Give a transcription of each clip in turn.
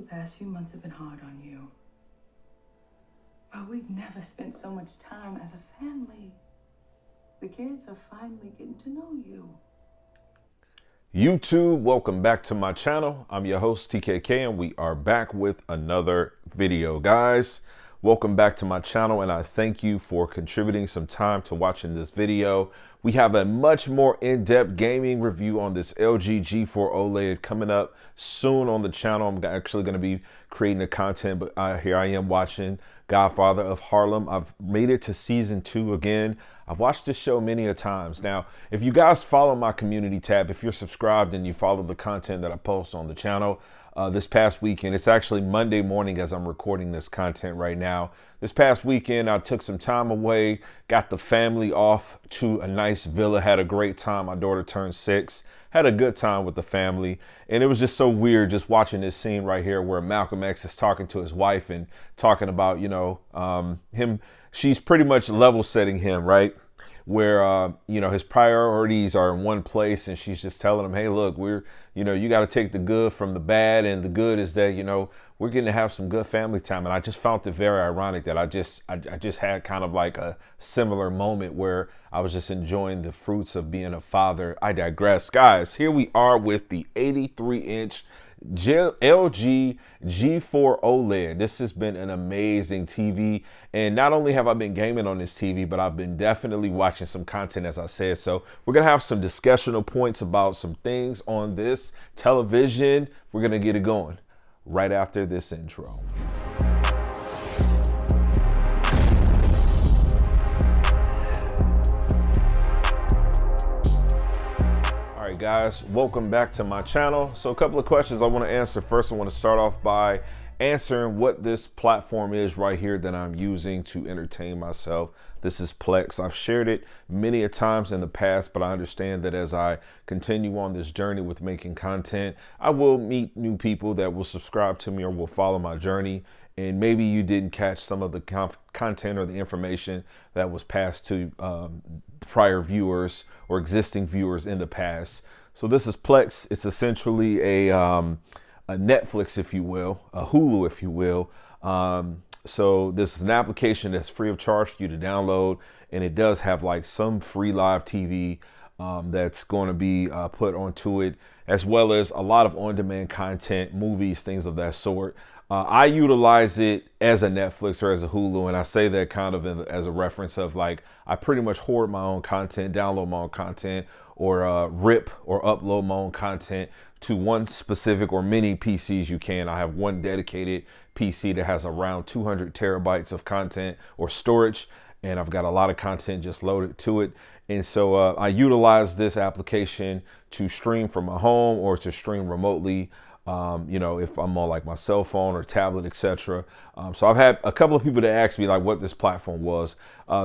past few months have been hard on you. But we've never spent so much time as a family. The kids are finally getting to know you. YouTube, welcome back to my channel. I'm your host TKK and we are back with another video. Guys, welcome back to my channel and I thank you for contributing some time to watching this video. We have a much more in-depth gaming review on this LG G4 OLED coming up soon on the channel. I'm actually going to be creating the content, but here I am watching Godfather of Harlem. I've made it to season 2 again. I've watched this show many a times. Now, if you guys follow my community tab, if you're subscribed and you follow the content that I post on the channel, this past weekend, it's actually Monday morning as I'm recording this content right now. This past weekend, I took some time away, got the family off to a nice villa, had a great time. My daughter turned 6, had a good time with the family. And it was just so weird just watching this scene right here where Malcolm X is talking to his wife and talking about, she's pretty much level setting him, right? Where, his priorities are in one place and she's just telling him, hey, look, you got to take the good from the bad. And the good is that, we're getting to have some good family time. And I just found it very ironic that I just had kind of like a similar moment where I was just enjoying the fruits of being a father. I digress. Guys, here we are with the 83-inch LG G4 OLED. This has been an amazing TV, and not only have I been gaming on this TV, but I've been definitely watching some content, as I said. So we're gonna have some discussional points about some things on this television. We're gonna get it going right after this intro. Guys, welcome back to my channel. So a couple of questions I want to answer. First, I want to start off by answering what this platform is right here that I'm using to entertain myself. This is PLEX. I've shared it many a times in the past, but I understand that as I continue on this journey with making content, I will meet new people that will subscribe to me or will follow my journey. And maybe you didn't catch some of the content or the information that was passed to prior viewers or existing viewers in the past. So this is PLEX. It's essentially a Netflix, if you will, a Hulu, if you will. So this is an application that's free of charge for you to download, and it does have like some free live TV that's going to be put onto it, as well as a lot of on-demand content, movies, things of that sort. I utilize it as a Netflix or as a Hulu, and I say that kind of as a reference of like, I pretty much hoard my own content, download my own content, or rip or upload my own content to one specific or many PCs you can. I have one dedicated PC that has around 200 terabytes of content or storage, and I've got a lot of content just loaded to it. And so I utilize this application to stream from my home or to stream remotely. If I'm on like my cell phone or tablet, etc. So I've had a couple of people that asked me like what this platform was.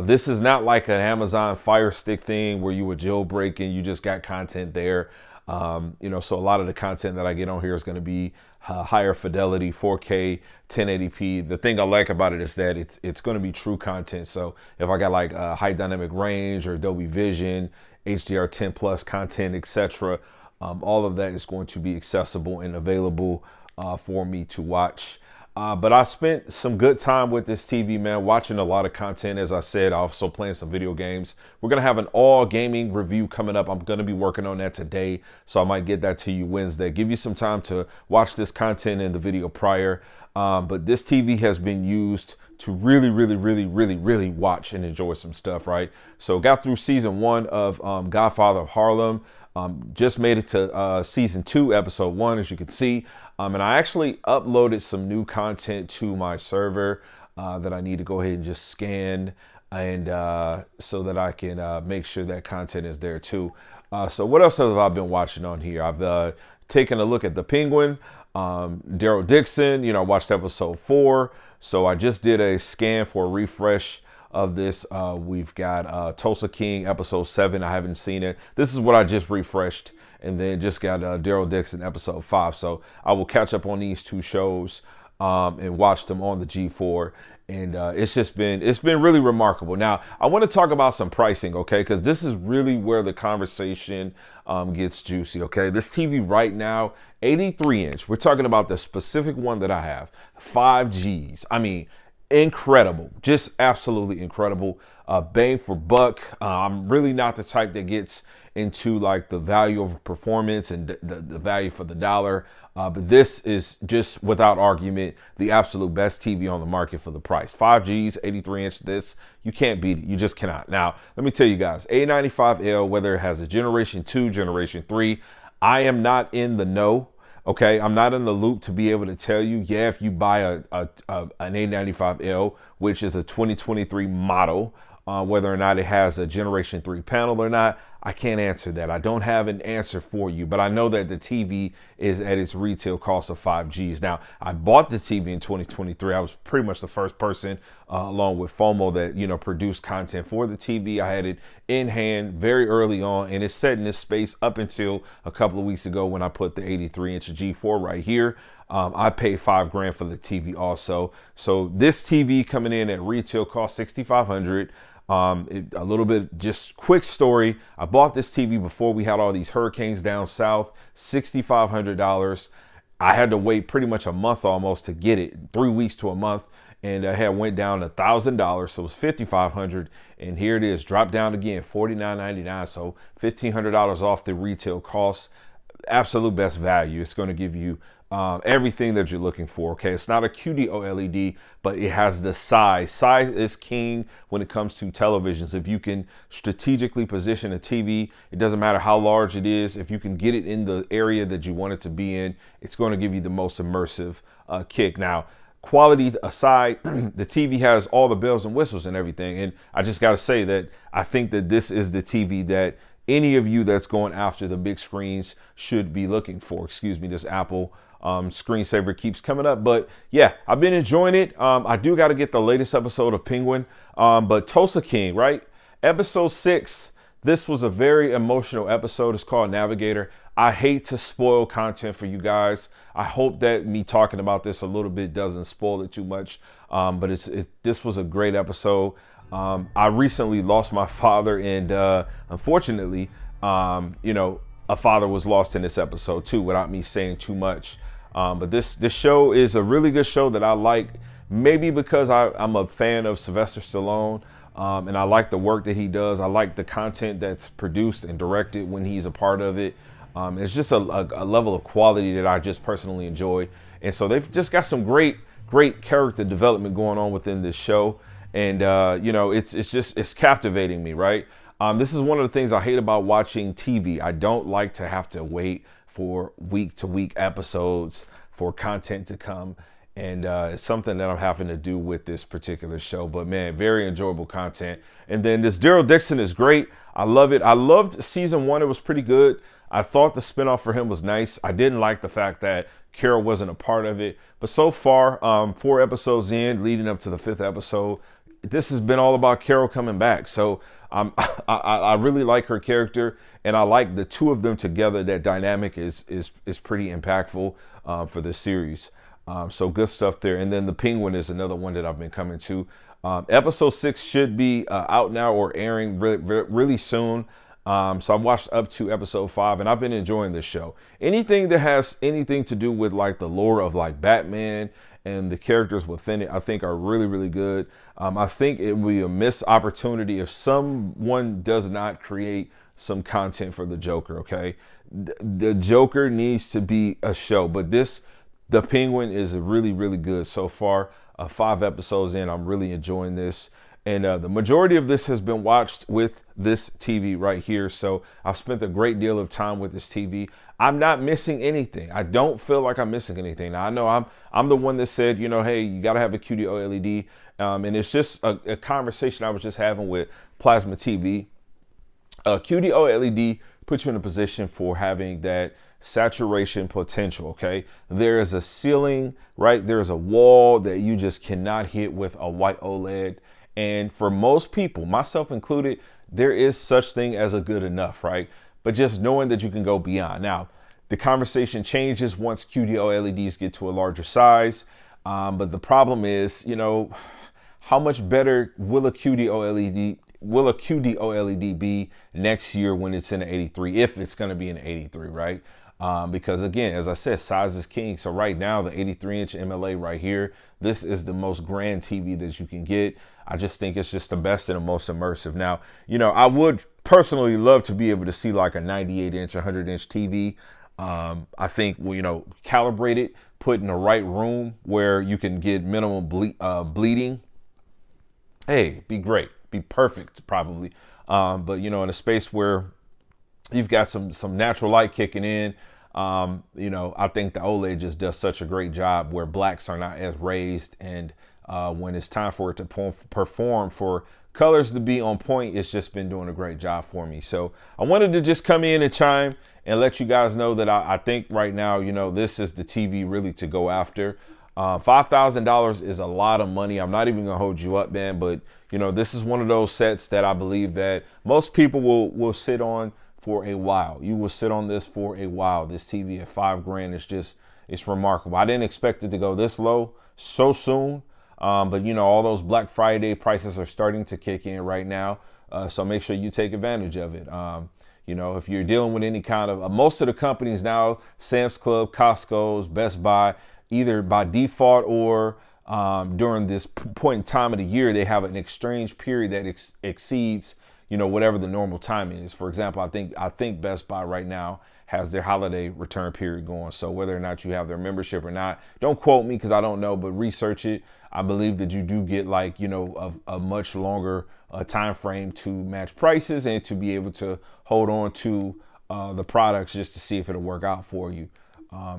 This is not like an Amazon Fire Stick thing where you would jailbreak and you just got content there. So a lot of the content that I get on here is going to be higher fidelity, 4K, 1080p. The thing I like about it is that it's going to be true content. So if I got like high dynamic range or Dolby Vision, HDR10 plus content, etc., all of that is going to be accessible and available for me to watch. But I spent some good time with this TV, man, watching a lot of content. As I said, also playing some video games. We're going to have an all gaming review coming up. I'm going to be working on that today, so I might get that to you Wednesday. Give you some time to watch this content in the video prior. But this TV has been used to really watch and enjoy some stuff, right? So got through season 1 of Godfather of Harlem. Just made it to season 2, episode 1, as you can see. And I actually uploaded some new content to my server that I need to go ahead and just scan, and so that I can make sure that content is there too. So what else have I been watching on here? I've taken a look at The Penguin, Daryl Dixon. I watched episode 4. So I just did a scan for a refresh of this. We've got Tulsa King episode 7. I haven't seen it. This is what I just refreshed, and then just got Daryl Dixon episode 5. So I will catch up on these 2 shows and watch them on the G4. And it's been really remarkable. Now, I want to talk about some pricing, okay? Because this is really where the conversation gets juicy, okay? This TV right now, 83-inch. We're talking about the specific one that I have, 5Gs. I mean, incredible, just absolutely incredible. Bang for buck. I'm really not the type that gets into like the value of performance and the value for the dollar. But this is just without argument the absolute best TV on the market for the price. 5Gs, 83-inch. This, you can't beat it. You just cannot. Now, let me tell you guys, A95L, whether it has a generation 2, generation 3, I am not in the know. Okay, I'm not in the loop to be able to tell you, yeah, if you buy an A95L, which is a 2023 model, whether or not it has a generation 3 panel or not, I can't answer that. I don't have an answer for you, but I know that the TV is at its retail cost of 5Gs. Now, I bought the TV in 2023. I was pretty much the first person, along with FOMO, that, you know, produced content for the TV. I had it in hand very early on, and it's set in this space up until a couple of weeks ago when I put the 83-inch G4 right here. I paid $5,000 for the TV also. So this TV coming in at retail cost $6,500. A little bit, just quick story. I bought this TV before we had all these hurricanes down south, $6,500. I had to wait pretty much a month almost to get it, 3 weeks to a month. And I had went down $1,000, so it was $5,500. And here it is, dropped down again, $49.99. So $1,500 off the retail cost. Absolute best value. It's going to give you everything that you're looking for. Okay, it's not a QD OLED, but it has the size. Size is king when it comes to televisions. If you can strategically position a TV, it doesn't matter how large it is. If you can get it in the area that you want it to be in, it's going to give you the most immersive kick. Now, quality aside, the TV has all the bells and whistles and everything. And I just got to say that I think that this is the TV that any of you that's going after the big screens should be looking for. Excuse me, this Apple screensaver keeps coming up. But yeah, I've been enjoying it. I do got to get the latest episode of Penguin. But Tulsa King, right? Episode 6. This was a very emotional episode. It's called Navigator. I hate to spoil content for you guys. I hope that me talking about this a little bit doesn't spoil it too much. But this was a great episode. I recently lost my father, and unfortunately, you know, a father was lost in this episode too, without me saying too much. But this show is a really good show that I like, maybe because I'm a fan of Sylvester Stallone, and I like the work that he does. I like the content that's produced and directed when he's a part of it. It's just a level of quality that I just personally enjoy. And so they've just got some great character development going on within this show. And, you know, it's captivating me, right? This is one of the things I hate about watching TV. I don't like to have to wait for week to week episodes for content to come. And it's something that I'm having to do with this particular show. But man, very enjoyable content. And then this Daryl Dixon is great. I love it. I loved season 1. It was pretty good. I thought the spinoff for him was nice. I didn't like the fact that Carol wasn't a part of it. But so far, 4 episodes in, leading up to the 5th episode, this has been all about Carol coming back. So I really like her character, and I like the two of them together. That dynamic is pretty impactful for this series. So good stuff there. And then the Penguin is another one that I've been coming to. Episode 6 should be out now or airing really soon. So I've watched up to episode 5, and I've been enjoying this show. Anything that has anything to do with like the lore of like Batman and the characters within it, I think are really good. I think it would be a missed opportunity if someone does not create some content for the Joker. Okay, the Joker needs to be a show, but the Penguin is really good so far. 5 episodes in, I'm really enjoying this. And the majority of this has been watched with this TV right here. So I've spent a great deal of time with this TV. I'm not missing anything. I don't feel like I'm missing anything. Now, I know I'm the one that said, you know, hey, you got to have a QD OLED. And it's just a conversation I was just having with Plasma TV. QD OLED puts you in a position for having that saturation potential. Okay, there is a ceiling, right? There is a wall that you just cannot hit with a white OLED. And for most people, myself included, there is such thing as a good enough, right? But just knowing that you can go beyond. Now, the conversation changes once QD OLEDs get to a larger size. But the problem is, you know, how much better will a QD OLED be next year when it's in an 83, if it's going to be an 83, right? Because again, as I said, size is king. So right now, the 83-inch MLA right here, this is the most grand TV that you can get. I just think it's just the best and the most immersive. Now, you know, I would personally love to be able to see like a 98-inch, 100-inch TV. I think, well, you know, calibrate it, put in the right room where you can get minimal bleeding. Hey, be great, be perfect, probably. But you know, in a space where you've got some natural light kicking in, you know, I think the OLED just does such a great job where blacks are not as raised, and when it's time for it to perform, for colors to be on point, it's just been doing a great job for me. So I wanted to just come in and chime and let you guys know that I think right now, you know, this is the TV really to go after. $5,000 is a lot of money. I'm not even gonna hold you up, man, but you know, this is one of those sets that I believe that most people will sit on for a while. You will sit on this for a while. This TV at $5,000 is just, it's remarkable. I didn't expect it to go this low so soon. But you know, all those Black Friday prices are starting to kick in right now. So make sure you take advantage of it. You know, if you're dealing with any kind of, most of the companies now, Sam's Club, Costco's, Best Buy, either by default or during this point in time of the year, they have an exchange period that exceeds, you know, whatever the normal time is. For example, I think Best Buy right now has their holiday return period going. So whether or not you have their membership or not, don't quote me because I don't know, but research it. I believe that you do get, like, you know, a much longer time frame to match prices and to be able to hold on to the products just to see if it'll work out for you.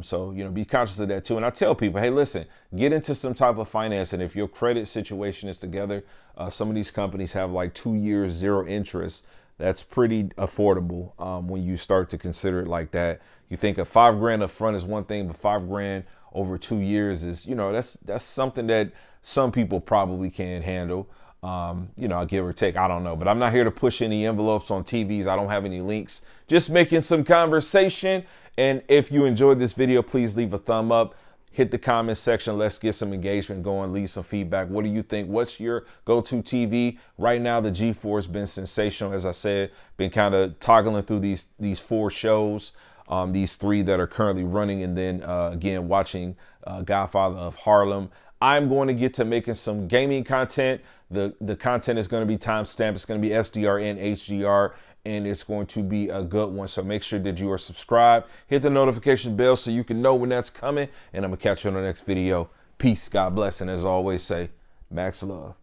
So, you know, be conscious of that too. And I tell people, hey, listen, get into some type of finance. And if your credit situation is together, some of these companies have like 2 years, 0 interest. That's pretty affordable when you start to consider it like that. You think of $5,000 up front is one thing, but $5,000 over 2 years is, you know, that's something that some people probably can't handle. You know, give or take, I don't know, but I'm not here to push any envelopes on TVs. I don't have any links, just making some conversation. And if you enjoyed this video, please leave a thumb up, hit the comment section. Let's get some engagement going, leave some feedback. What do you think? What's your go-to TV? Right now, the G4 has been sensational. As I said, been kind of toggling through these 4 shows, these 3 that are currently running, and then again, watching Godfather of Harlem. I'm going to get to making some gaming content. The content is going to be timestamped. It's going to be SDR and HDR, and it's going to be a good one. So make sure that you are subscribed. Hit the notification bell so you can know when that's coming. And I'm going to catch you on the next video. Peace, God bless, and as always say, max love.